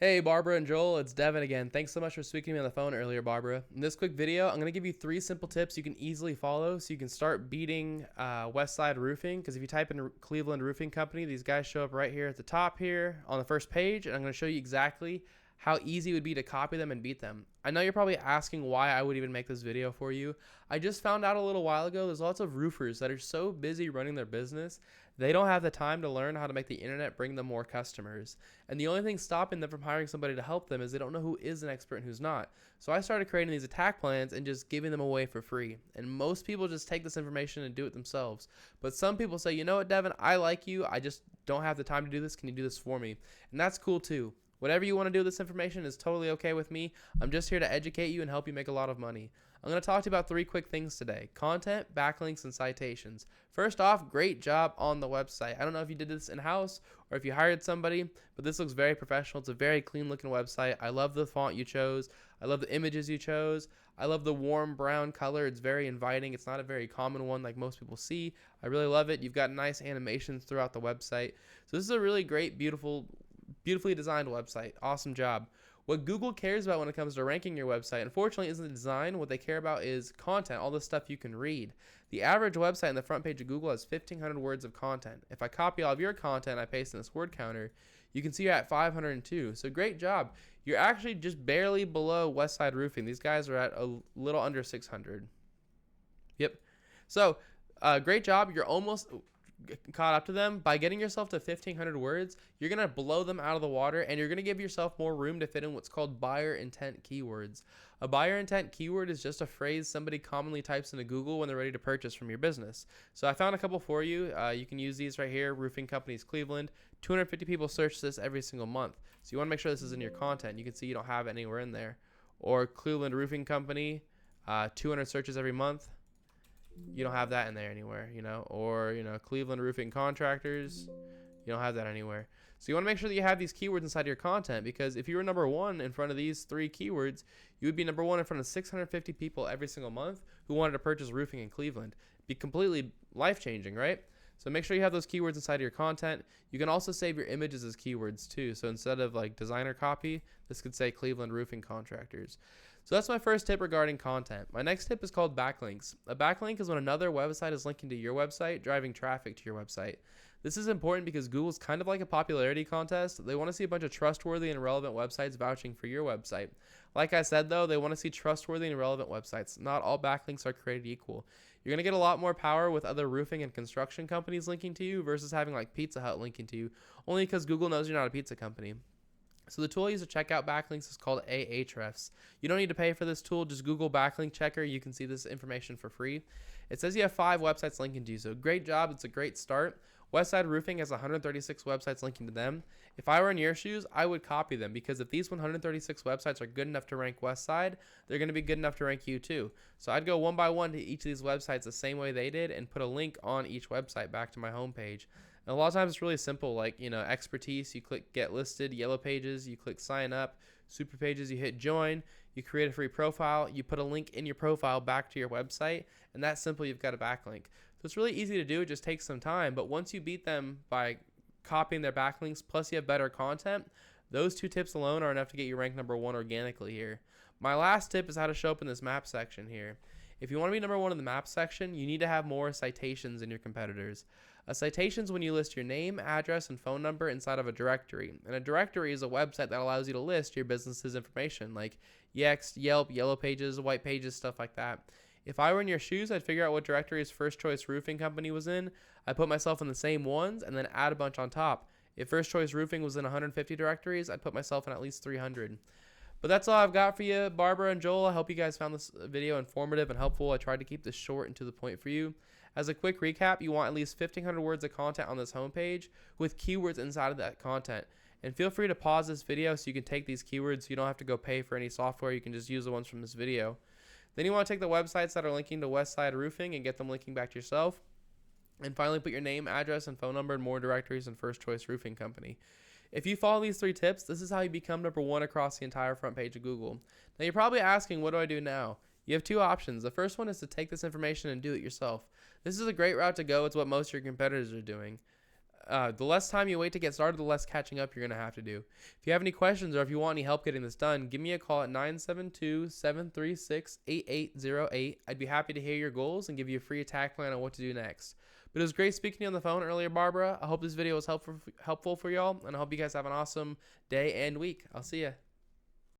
Hey, Barbara and Joel, it's Devin again. Thanks so much for speaking to me on the phone earlier, Barbara. In this quick video, I'm going to give you 3 simple tips you can easily follow so you can start beating West Side Roofing. Because if you type in Cleveland Roofing Company, these guys show up right here at the top here on the first page, and I'm going to show you exactly how easy it would be to copy them and beat them. I know you're probably asking why I would even make this video for you. I just found out a little while ago there's lots of roofers that are so busy running their business, they don't have the time to learn how to make the internet bring them more customers. And the only thing stopping them from hiring somebody to help them is they don't know who is an expert and who's not. So I started creating these attack plans and just giving them away for free. And most people just take this information and do it themselves. But some people say, you know what, Devin, I like you. I just don't have the time to do this. Can you do this for me? And that's cool too. Whatever you want to do with this information is totally okay with me. I'm just here to educate you and help you make a lot of money. I'm going to talk to you about 3 quick things today: content, backlinks, and citations. First off, great job on the website. I don't know if you did this in-house or if you hired somebody, but this looks very professional. It's a very clean looking website. I love the font you chose. I love the images you chose. I love the warm brown color. It's very inviting. It's not a very common one like most people see. I really love it. You've got nice animations throughout the website. So this is a really great, beautifully designed website. Awesome job. What Google cares about when it comes to ranking your website, unfortunately, isn't the design. What they care about is content, all the stuff you can read. The average website on the front page of Google has 1,500 words of content. If I copy all of your content, I paste in this word counter, you can see you're at 502. So great job. You're actually just barely below West Side Roofing. These guys are at a little under 600. Yep. So great job. You're almost caught up to them. By getting yourself to 1,500 words, you're going to blow them out of the water, and you're going to give yourself more room to fit in what's called buyer intent keywords. A buyer intent keyword is just a phrase somebody commonly types into Google when they're ready to purchase from your business. So I found a couple for you. You can use these right here. Roofing Companies Cleveland. 250 people search this every single month. So you want to make sure this is in your content. You can see you don't have it anywhere in there. Or Cleveland Roofing Company, 200 searches every month. You don't have that in there anywhere, or Cleveland Roofing Contractors, you don't have that anywhere. So you want to make sure that you have these keywords inside your content, because if you were number 1 in front of these 3 keywords, you would be number 1 in front of 650 people every single month who wanted to purchase roofing in Cleveland. Be completely life-changing, right? So make sure you have those keywords inside of your content. You can also save your images as keywords too. So instead of like designer copy, this could say Cleveland Roofing Contractors. So that's my first tip regarding content. My next tip is called backlinks. A backlink is when another website is linking to your website, driving traffic to your website. This is important because Google's kind of like a popularity contest. They want to see a bunch of trustworthy and relevant websites vouching for your website. Like I said though, they want to see trustworthy and relevant websites. Not all backlinks are created equal. You're going to get a lot more power with other roofing and construction companies linking to you versus having like Pizza Hut linking to you, only because Google knows you're not a pizza company. So the tool I use to check out backlinks is called Ahrefs. You don't need to pay for this tool. Just Google backlink checker. You can see this information for free. It says you have 5 websites linking to you. So great job. It's a great start. Westside Roofing has 136 websites linking to them. If I were in your shoes, I would copy them, because if these 136 websites are good enough to rank Westside, they're going to be good enough to rank you too. So I'd go one by one to each of these websites the same way they did and put a link on each website back to my homepage. And a lot of times it's really simple, like, expertise, you click get listed, yellow pages, you click sign up, super pages, you hit join, you create a free profile, you put a link in your profile back to your website, and that's simple, you've got a backlink. So it's really easy to do, it just takes some time, but once you beat them by copying their backlinks, plus you have better content, those 2 tips alone are enough to get you ranked number 1 organically here. My last tip is how to show up in this map section here. If you want to be number 1 in the map section, you need to have more citations than your competitors. A citation is when you list your name, address, and phone number inside of a directory. And a directory is a website that allows you to list your business's information, like Yext, Yelp, Yellow Pages, White Pages, stuff like that. If I were in your shoes, I'd figure out what directories First Choice Roofing Company was in. I'd put myself in the same ones and then add a bunch on top. If First Choice Roofing was in 150 directories, I'd put myself in at least 300. But that's all I've got for you, Barbara and Joel. I hope you guys found this video informative and helpful. I tried to keep this short and to the point for you. As a quick recap, you want at least 1,500 words of content on this homepage with keywords inside of that content. And feel free to pause this video so you can take these keywords so you don't have to go pay for any software. You can just use the ones from this video. Then you want to take the websites that are linking to Westside Roofing and get them linking back to yourself. And finally, put your name, address, and phone number in more directories than First Choice Roofing Company. If you follow these 3 tips, this is how you become number 1 across the entire front page of Google. Now you're probably asking, what do I do now? You have 2 options. The first one is to take this information and do it yourself. This is a great route to go. It's what most of your competitors are doing. The less time you wait to get started, the less catching up you're going to have to do. If you have any questions or if you want any help getting this done, give me a call at 972-736-8808. I'd be happy to hear your goals and give you a free attack plan on what to do next. But it was great speaking to you on the phone earlier, Barbara. I hope this video was helpful for y'all, and I hope you guys have an awesome day and week. I'll see ya.